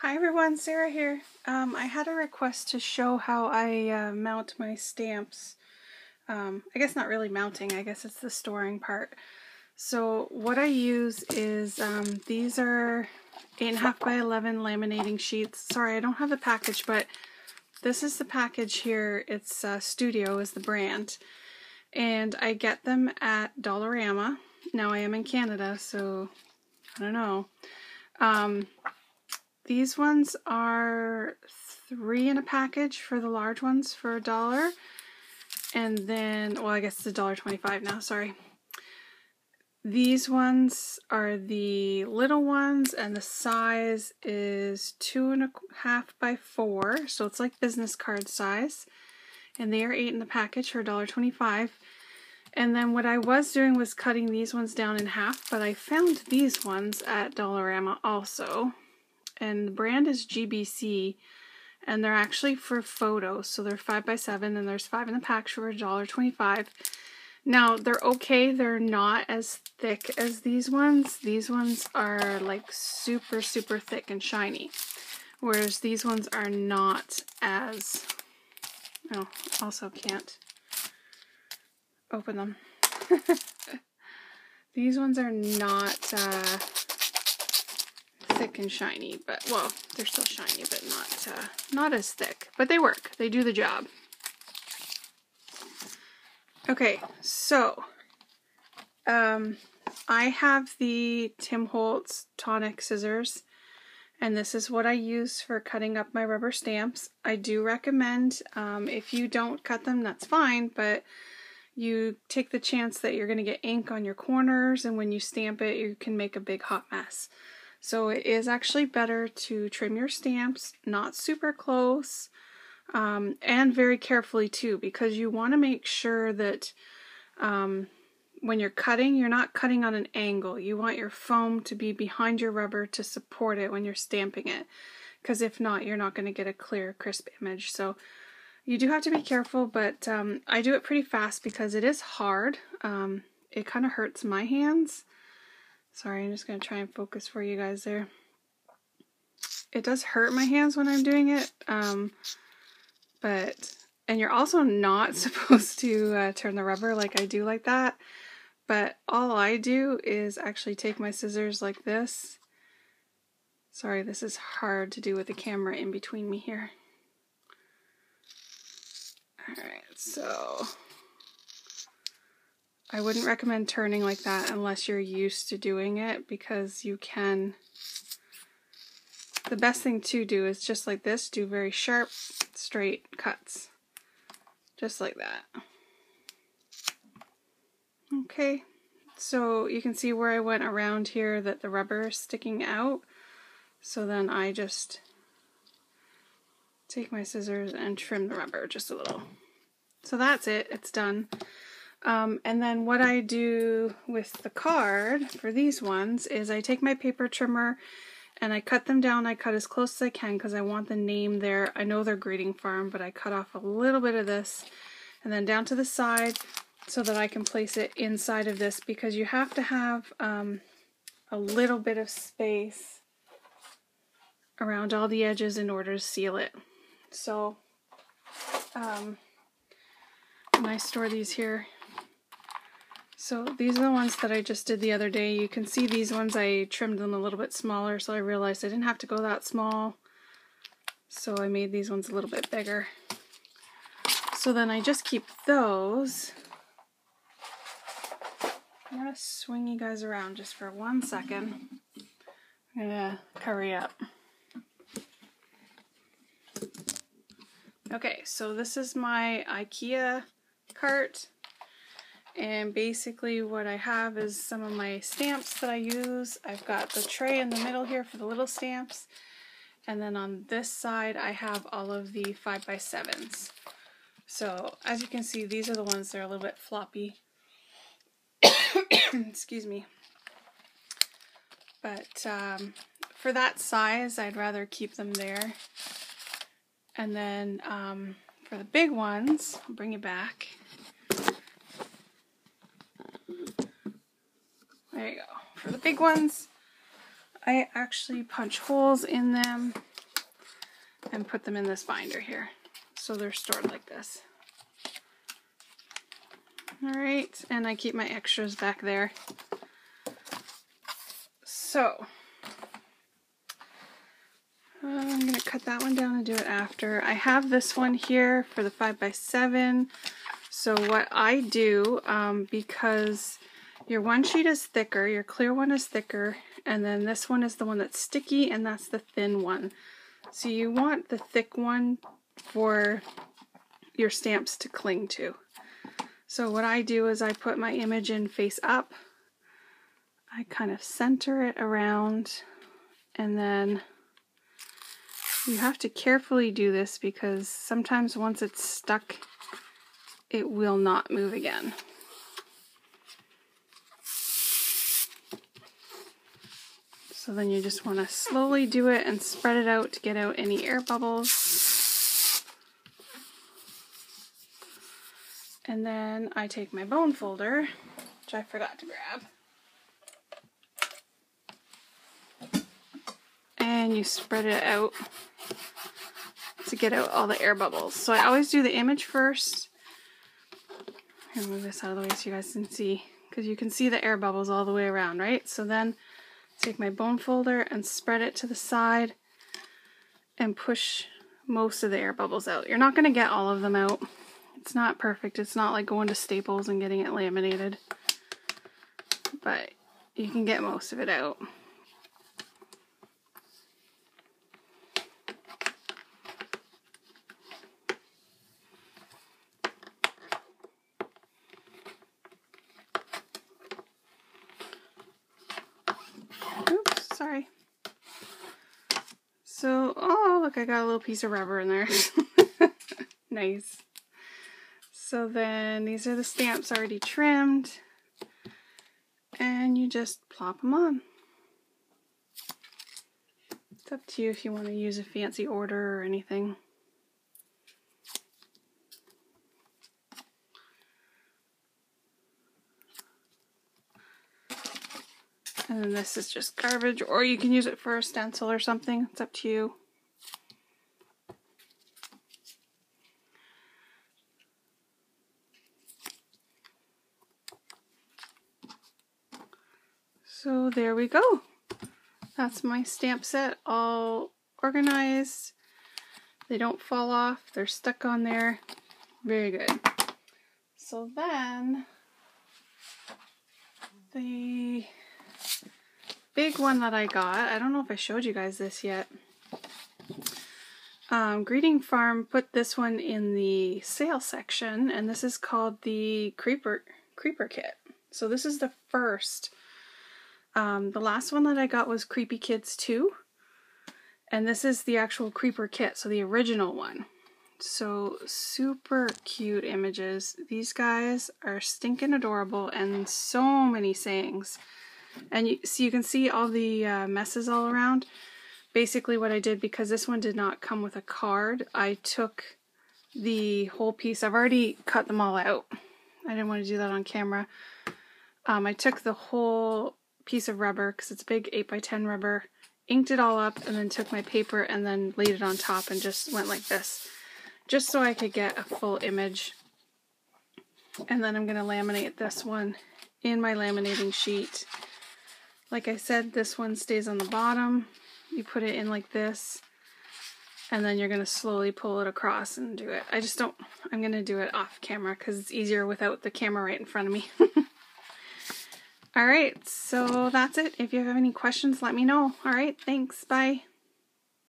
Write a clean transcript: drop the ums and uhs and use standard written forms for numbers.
Hi everyone, Sarah here. I had a request to show how I mount my stamps. I guess not really mounting, I guess it's the storing part. So what I use is, these are 8.5 by 11 laminating sheets. Sorry, I don't have the package, but this is the package here. It's Studio is the brand. And I get them at Dollarama. Now I am in Canada, so I don't know. These ones are 3 in a package for the large ones for $1. And then, well, I guess it's $1.25 now, sorry. These ones are the little ones, and the size is 2.5 by 4, so it's like business card size. And they are 8 in the package for $1.25. And then what I was doing was cutting these ones down in half, but I found these ones at Dollarama also. And the brand is GBC, and they're actually for photos, so they're 5 by 7, and there's 5 in the pack for $1.25. Now, they're okay, they're not as thick as these ones. These ones are like super, super thick and shiny, whereas these ones are not as, oh, also can't open them. These ones are not thick and shiny, but, well, they're still shiny, but not as thick. But they work. They do the job. Okay, so I have the Tim Holtz tonic scissors, and this is what I use for cutting up my rubber stamps. I do recommend, if you don't cut them, that's fine, but you take the chance that you're going to get ink on your corners, and when you stamp it, you can make a big hot mess. So it is actually better to trim your stamps, not super close, and very carefully too, because you want to make sure that when you're cutting, you're not cutting on an angle. You want your foam to be behind your rubber to support it when you're stamping it, because if not, you're not going to get a clear, crisp image. So you do have to be careful, but I do it pretty fast because it is hard. It kind of hurts my hands. Sorry, I'm just going to try and focus for you guys there. It does hurt my hands when I'm doing it, and you're also not supposed to turn the rubber like I do like that, but all I do is actually take my scissors like this. Sorry, this is hard to do with the camera in between me here. Alright, so I wouldn't recommend turning like that unless you're used to doing it, because you can, the best thing to do is just like this, do very sharp, straight cuts. Just like that. Okay, so you can see where I went around here that the rubber is sticking out. So then I just take my scissors and trim the rubber just a little. So that's it, it's done. And then what I do with the card for these ones is I take my paper trimmer and I cut them down. I cut as close as I can because I want the name there. I know they're Greeting Farm, but I cut off a little bit of this and then down to the side so that I can place it inside of this, because you have to have a little bit of space around all the edges in order to seal it. So and I store these here. So these are the ones that I just did the other day. You can see these ones, I trimmed them a little bit smaller, so I realized I didn't have to go that small. So I made these ones a little bit bigger. So then I just keep those. I'm going to swing you guys around just for 1 second. I'm going to hurry up. Okay, so this is my IKEA cart. And basically what I have is some of my stamps that I use. I've got the tray in the middle here for the little stamps. And then on this side I have all of the 5 by 7s. So as you can see, these are the ones that are a little bit floppy. Excuse me. But for that size, I'd rather keep them there. And then for the big ones, I'll bring it back. There you go. For the big ones, I actually punch holes in them and put them in this binder here. So they're stored like this. Alright, and I keep my extras back there. So, I'm going to cut that one down and do it after. I have this one here for the 5x7. So what I do, because your one sheet is thicker, your clear one is thicker, and then this one is the one that's sticky, and that's the thin one. So you want the thick one for your stamps to cling to. So what I do is I put my image in face up, I kind of center it around, and then you have to carefully do this because sometimes once it's stuck, it will not move again. So then you just want to slowly do it and spread it out to get out any air bubbles. And then I take my bone folder, which I forgot to grab, and you spread it out to get out all the air bubbles. So I always do the image first. Here, move this out of the way so you guys can see, because you can see the air bubbles all the way around, right? So then take my bone folder and spread it to the side and push most of the air bubbles out. You're not going to get all of them out. It's not perfect. It's not like going to Staples and getting it laminated, but you can get most of it out. Oops, sorry. So, oh look, I got a little piece of rubber in there. Nice. So then these are the stamps already trimmed, and you just plop them on. It's up to you if you want to use a fancy order or anything. And then this is just garbage, or you can use it for a stencil or something. It's up to you. So there we go. That's my stamp set all organized. They don't fall off. They're stuck on there. Very good. So then the big one that I got, I don't know if I showed you guys this yet. Greeting Farm put this one in the sale section, and this is called the Creeper Kit. So this is the first. The last one that I got was Creepy Kids 2, and this is the actual Creeper Kit, so the original one. So super cute images. These guys are stinking adorable, and so many sayings. And you can see all the messes all around. Basically what I did, because this one did not come with a card, I took the whole piece. I've already cut them all out. I didn't want to do that on camera. I took the whole piece of rubber, because it's big 8x10 rubber, inked it all up, and then took my paper and then laid it on top and just went like this, just so I could get a full image. And then I'm going to laminate this one in my laminating sheet. Like I said, this one stays on the bottom. You put it in like this, and then you're going to slowly pull it across and do it. I'm going to do it off camera because it's easier without the camera right in front of me. Alright, so that's it. If you have any questions, let me know. Alright, thanks. Bye.